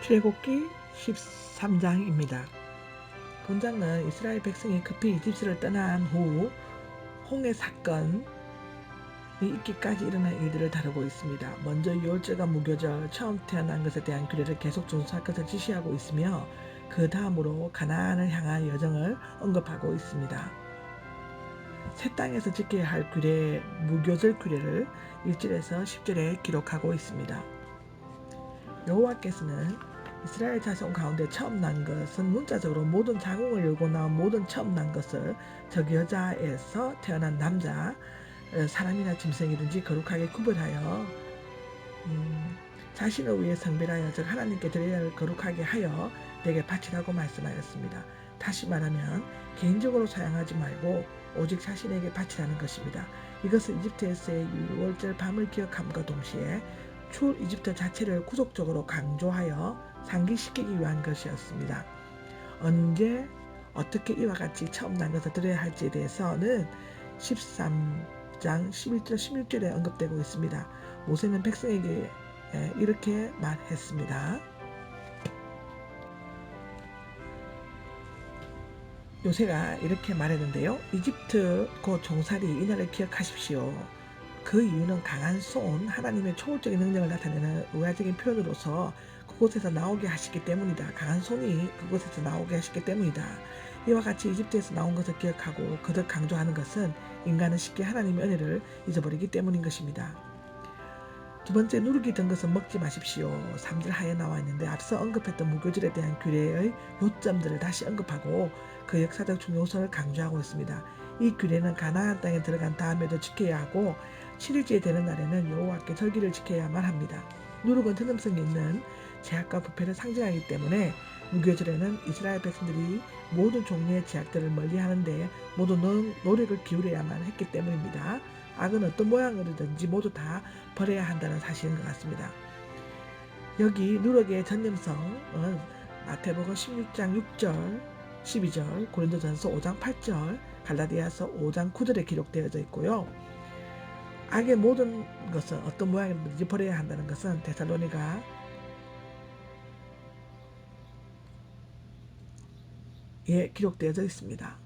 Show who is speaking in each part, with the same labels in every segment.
Speaker 1: 출애굽기 13장입니다. 본장은 이스라엘 백성이 급히 이집트를 떠난 후 홍해 사건이 있기까지 일어난 일들을 다루고 있습니다. 먼저 유월절과 무교절, 처음 태어난 것에 대한 규례를 계속 준수할 것을 지시하고 있으며 그 다음으로 가나안을 향한 여정을 언급하고 있습니다. 새 땅에서 지켜야 할 규례, 무교절 규례를 1절에서 10절에 기록하고 있습니다. 여호와께서는 이스라엘 자손 가운데 처음 난 것은 문자적으로 모든 자궁을 열고 나온 모든 처음 난 것을 적 여자에서 태어난 남자, 사람이나 짐승이든지 거룩하게 구별하여 자신을 위해 성별하여 즉 하나님께 드려야 할 거룩하게 하여 내게 바치라고 말씀하였습니다. 다시 말하면 개인적으로 사용하지 말고 오직 자신에게 바치라는 것입니다. 이것은 이집트에서의 유월절 밤을 기억함과 동시에 출 이집트 자체를 구속적으로 강조하여 상기시키기 위한 것이었습니다. 언제 어떻게 이와 같이 처음 난 것을 드려야 할지에 대해서는 13장 11절 16절에 언급되고 있습니다. 모세는 백성에게 이렇게 말했습니다. 요새가 이렇게 말했는데요. 이집트 곧 종살이 이날을 기억하십시오. 그 이유는 강한 손, 하나님의 초월적인 능력을 나타내는 의화적인 표현으로서 그곳에서 나오게 하시기 때문이다. 강한 손이 그곳에서 나오게 하시기 때문이다. 이와 같이 이집트에서 나온 것을 기억하고 거듭 강조하는 것은 인간은 쉽게 하나님의 은혜를 잊어버리기 때문인 것입니다. 두 번째, 누룩이 든 것은 먹지 마십시오. 3절 하에 나와 있는데 앞서 언급했던 무교절에 대한 규례의 요점들을 다시 언급하고 그 역사적 중요성을 강조하고 있습니다. 이 규례는 가나안 땅에 들어간 다음에도 지켜야 하고 7일째 되는 날에는 여호와께 절기를 지켜야만 합니다. 누룩은 튼음성이 있는 제약과 부패를 상징하기 때문에 무교절에는 이스라엘 백성들이 모든 종류의 제약들을 멀리하는데 모두 노력을 기울여야만 했기 때문입니다. 악은 어떤 모양으로든지 모두 다 버려야 한다는 사실인 것 같습니다. 여기 누룩의 전념성은 마태복음 16장 6절 12절, 고린도전서 5장 8절, 갈라디아서 5장 9절에 기록되어져 있고요. 악의 모든 것은 어떤 모양이든지 버려야 한다는 것은 데살로니가 기록되어져 있습니다.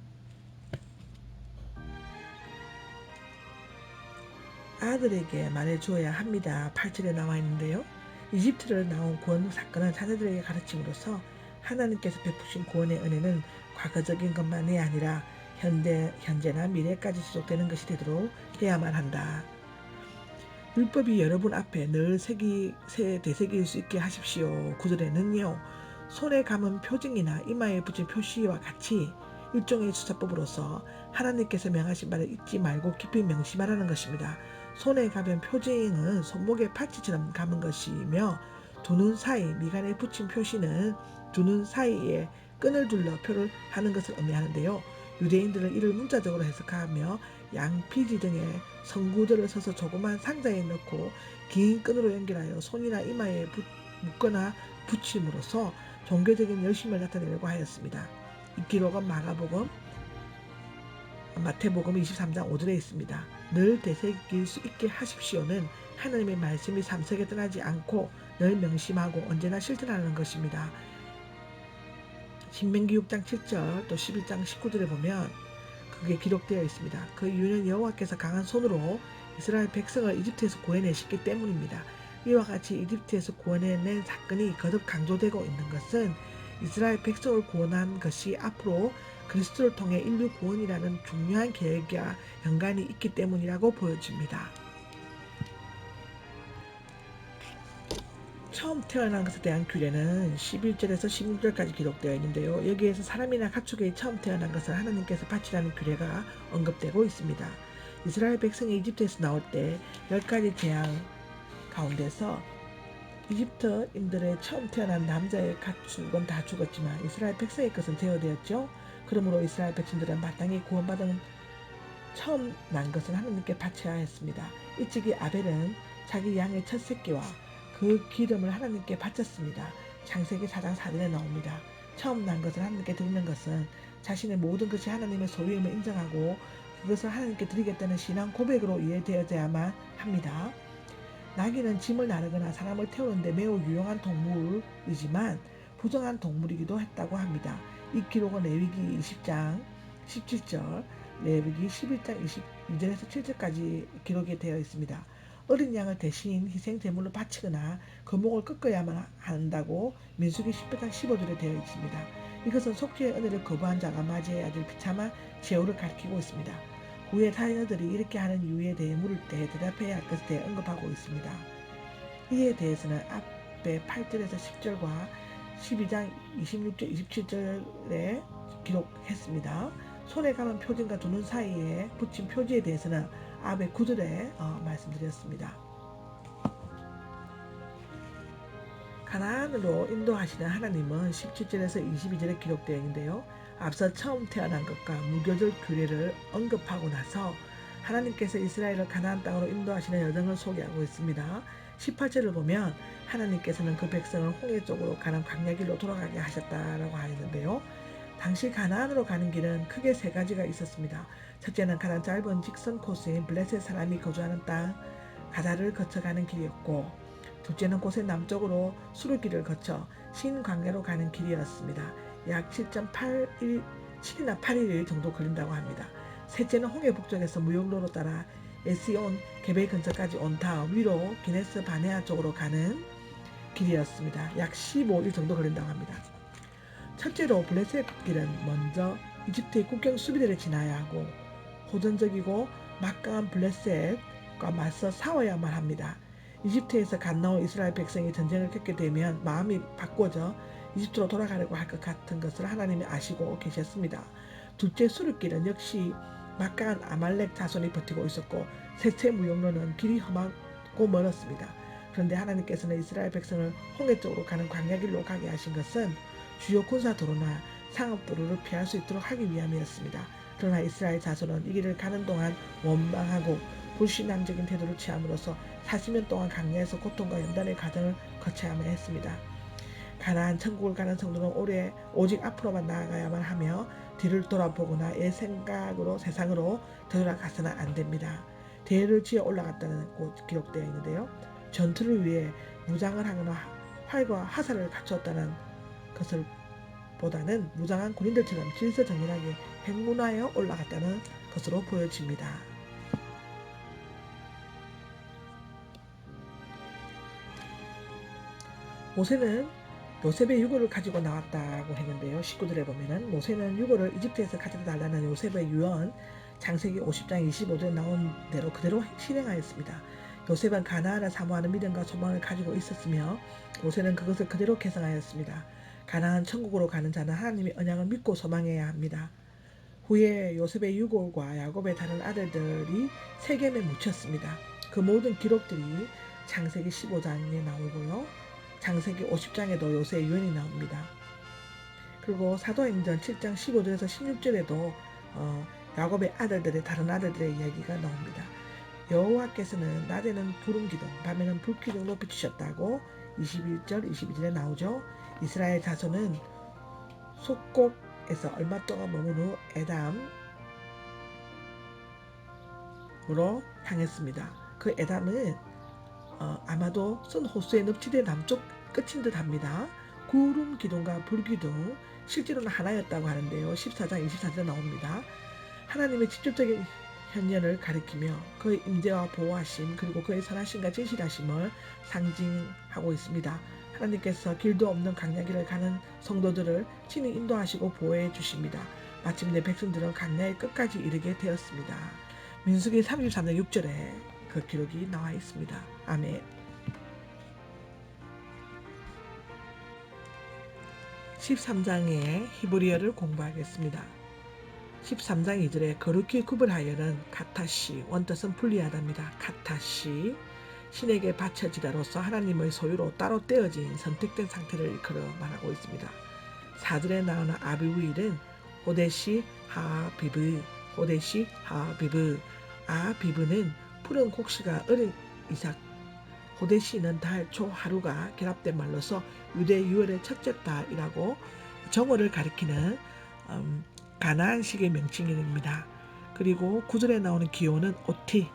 Speaker 1: 아들에게 말해주어야 합니다. 8절에 나와 있는데요. 이집트를 나온 구원 사건은 자녀들에게 가르침으로써 하나님께서 베푸신 구원의 은혜는 과거적인 것만이 아니라 현재나 미래까지 지속되는 것이 되도록 해야만 한다. 율법이 여러분 앞에 늘 되새길 수 있게 하십시오. 9절에는요. 손에 감은 표징이나 이마에 붙인 표시와 같이 일종의 수사법으로서 하나님께서 명하신 바를 잊지 말고 깊이 명심하라는 것입니다. 손에 감은 표징은 손목에 팔찌처럼 감은 것이며 두 눈 사이 미간에 붙인 표시는 두 눈 사이에 끈을 둘러 표를 하는 것을 의미하는데요. 유대인들은 이를 문자적으로 해석하며 양피지 등의 성구들을 서서 조그만 상자에 넣고 긴 끈으로 연결하여 손이나 이마에 묶거나 붙임으로써 종교적인 열심을 나타내려고 하였습니다. 이 기록은 마태복음 23장 5절에 있습니다. 늘 되새길 수 있게 하십시오는 하나님의 말씀이 삶 속에 떠나지 않고 늘 명심하고 언제나 실천하는 것입니다. 신명기 6장 7절 또 11장 19절에 보면 그게 기록되어 있습니다. 그 이유는 여호와께서 강한 손으로 이스라엘 백성을 이집트에서 구해내셨기 때문입니다. 이와 같이 이집트에서 구해낸 사건이 거듭 강조되고 있는 것은 이스라엘 백성을 구원한 것이 앞으로 그리스도를 통해 인류 구원이라는 중요한 계획과 연관이 있기 때문이라고 보여집니다. 처음 태어난 것에 대한 규례는 11절에서 16절까지 기록되어 있는데요. 여기에서 사람이나 가축이 처음 태어난 것을 하나님께서 바치라는 규례가 언급되고 있습니다. 이스라엘 백성이 이집트에서 나올 때 10가지 재앙 가운데서 이집트인들의 처음 태어난 남자의 가축은 다 죽었지만 이스라엘 백성의 것은 제어되었죠. 그러므로 이스라엘 백성들은 마땅히 구원받은 처음 난 것을 하나님께 바쳐야 했습니다. 일찍이 아벨은 자기 양의 첫 새끼와 그 기름을 하나님께 바쳤습니다. 창세기 4장 4절에 나옵니다. 처음 난 것을 하나님께 드리는 것은 자신의 모든 것이 하나님의 소유임을 인정하고 그것을 하나님께 드리겠다는 신앙 고백으로 이해되어야만 합니다. 나귀는 짐을 나르거나 사람을 태우는데 매우 유용한 동물이지만 부정한 동물이기도 했다고 합니다. 이 기록은 레위기 20장 17절, 레위기 11장 22절에서 7절까지 기록이 되어 있습니다. 어린 양을 대신 희생 제물로 바치거나 거목을 꺾어야만 한다고 민수기 10장 15절에 되어 있습니다. 이것은 속죄의 은혜를 거부한 자가 맞이해야 될 비참한 제후를 가리키고 있습니다. 후에 자녀들이 이렇게 하는 이유에 대해 물을 때 대답해야 할 것에 대해 언급하고 있습니다. 이에 대해서는 앞에 8절에서 10절과 12장 26절 27절에 기록했습니다. 손에 감은 표징과 두 눈 사이에 붙인 표지에 대해서는 앞에 9절에 말씀드렸습니다. 가나안으로 인도하시는 하나님은 17절에서 22절에 기록되어 있는데요. 앞서 처음 태어난 것과 무교절 규례를 언급하고 나서 하나님께서 이스라엘을 가나안 땅으로 인도하시는 여정을 소개하고 있습니다. 18절을 보면 하나님께서는 그 백성을 홍해 쪽으로 가는 광야길로 돌아가게 하셨다라고 하는데요. 당시 가나안으로 가는 길은 크게 세 가지가 있었습니다. 첫째는 가장 짧은 직선 코스인 블레셋 사람이 거주하는 땅 가다를 거쳐가는 길이었고, 둘째는 곳의 남쪽으로 수르기를 거쳐 신광야로 가는 길이었습니다. 약 7.8일 정도 걸린다고 합니다. 셋째는 홍해 북쪽에서 무역로로 따라 에시온 게베 근처까지 온 다음 위로 기네스 바네아 쪽으로 가는 길이었습니다. 약 15일 정도 걸린다고 합니다. 첫째로 블레셋 길은 먼저 이집트의 국경 수비대를 지나야 하고 호전적이고 막강한 블레셋과 맞서 싸워야만 합니다. 이집트에서 갓 나온 이스라엘 백성이 전쟁을 겪게 되면 마음이 바꿔져 이집트로 돌아가려고 할 것 같은 것을 하나님이 아시고 계셨습니다. 둘째 수르길은 역시 막강한 아말렉 자손이 버티고 있었고, 셋째 무역로는 길이 험하고 멀었습니다. 그런데 하나님께서는 이스라엘 백성을 홍해 쪽으로 가는 광야길로 가게 하신 것은 주요 군사도로나 상업도로를 피할 수 있도록 하기 위함이었습니다. 그러나 이스라엘 자손은 이 길을 가는 동안 원망하고 불신앙적인 태도를 취함으로써 40년 동안 광야에서 고통과 연단의 과정을 거쳐야만 했습니다. 가나안 천국을 가는 성도는 오직 앞으로만 나아가야만 하며 뒤를 돌아보거나 옛 생각으로 세상으로 되돌아가서는 안 됩니다. 대를 지어 올라갔다는 곳 기록되어 있는데요. 전투를 위해 무장을 하거나 활과 화살을 갖추었다는 것을 보다는 무장한 군인들처럼 질서정연하게 행군하여 올라갔다는 것으로 보여집니다. 모세는 요셉의 유고를 가지고 나왔다고 했는데요. 19절에 보면은 모세는 유고를 이집트에서 가져다 달라는 요셉의 유언 창세기 50장 25절에 나온 대로 그대로 실행하였습니다. 요셉은 가나안을 사모하는 믿음과 소망을 가지고 있었으며 모세는 그것을 그대로 계승하였습니다. 가나안 천국으로 가는 자는 하나님의 언약을 믿고 소망해야 합니다. 후에 요셉의 유골과 야곱의 다른 아들들이 세겜에 묻혔습니다. 그 모든 기록들이 창세기 15장에 나오고요. 창세기 50장에도 요셉의 유언이 나옵니다. 그리고 사도행전 7장 15절에서 16절에도 야곱의 아들들의 다른 아들들의 이야기가 나옵니다. 여호와께서는 낮에는 구름 기둥, 밤에는 불 기둥으로 비추셨다고 21절, 22절에 나오죠. 이스라엘 자손은 속곡에서 얼마 동안 머문 후 에담으로 향했습니다. 그 에담은 아마도 쓴 호수의 늪지대 남쪽 끝인 듯 합니다. 구름 기둥과 불 기둥 실제로는 하나였다고 하는데요. 14장 24절에 나옵니다. 하나님의 직접적인 현현을 가리키며 그의 임재와 보호하심 그리고 그의 선하심과 진실하심을 상징하고 있습니다. 하나님께서 길도 없는 광야길을 가는 성도들을 친히 인도하시고 보호해 주십니다. 마침내 백성들은 광야의 끝까지 이르게 되었습니다. 민수기 33장 6절에 그 기록이 나와 있습니다. 아멘. 13장의 히브리어를 공부하겠습니다. 13장 2절에 거룩히 구별하여는 카타시, 원뜻은 분리하답니다. 카타시, 신에게 바쳐지다로서 하나님의 소유로 따로 떼어진 선택된 상태를 일컬어 말하고 있습니다. 4절에 나오는 아비브일은 호데시 하비브, 호데시 하비브, 아비브는 푸른 곡식과 어린 이삭, 호데시는 달, 초, 하루가 결합된 말로서 유대 유월의 첫째 달이라고 정월을 가리키는 가나안식의 명칭입니다. 그리고 9절에 나오는 기호는 오티,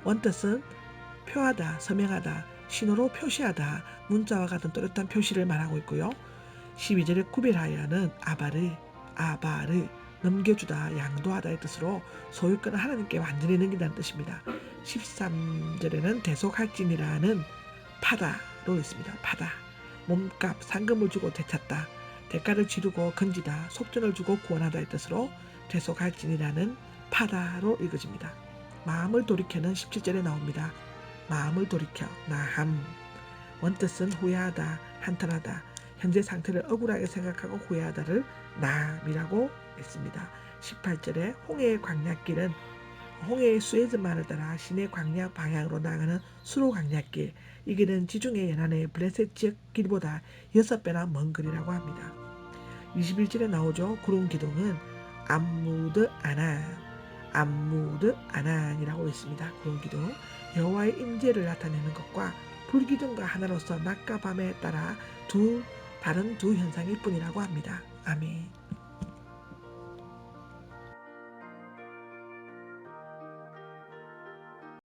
Speaker 1: 원뜻은 표하다, 서명하다, 신호로 표시하다, 문자와 같은 또렷한 표시를 말하고 있고요. 12절에 구별하여는 아바르 넘겨주다, 양도하다의 뜻으로 소유권을 하나님께 완전히 넘긴다는 뜻입니다. 13절에는 대속할지니라는 파다로 있습니다. 파다, 몸값, 상금을 주고 되찾다, 대가를 치르고 건지다, 속전을 주고 구원하다의 뜻으로 대속할지니라는 파다로 읽어집니다. 마음을 돌이켜는 17절에 나옵니다. 마음을 돌이켜, 나함. 원뜻은 후회하다, 한탄하다, 현재 상태를 억울하게 생각하고 후회하다를 나함이라고 했습니다. 18절에 홍해의 광야길은 홍해의 수에즈만을 따라 시내 광야 방향으로 나가는 수로 광야길, 이 길은 지중해 연안의 블레셋 지역 길보다 6배나 먼 거리라고 합니다. 21절에 나오죠. 구름 기둥은 암무드 아난이라고 있습니다. 구름 기둥, 여호와의 임재를 나타내는 것과 불기둥과 하나로서 낮과 밤에 따라 다른 두 현상일 뿐이라고 합니다. 아멘.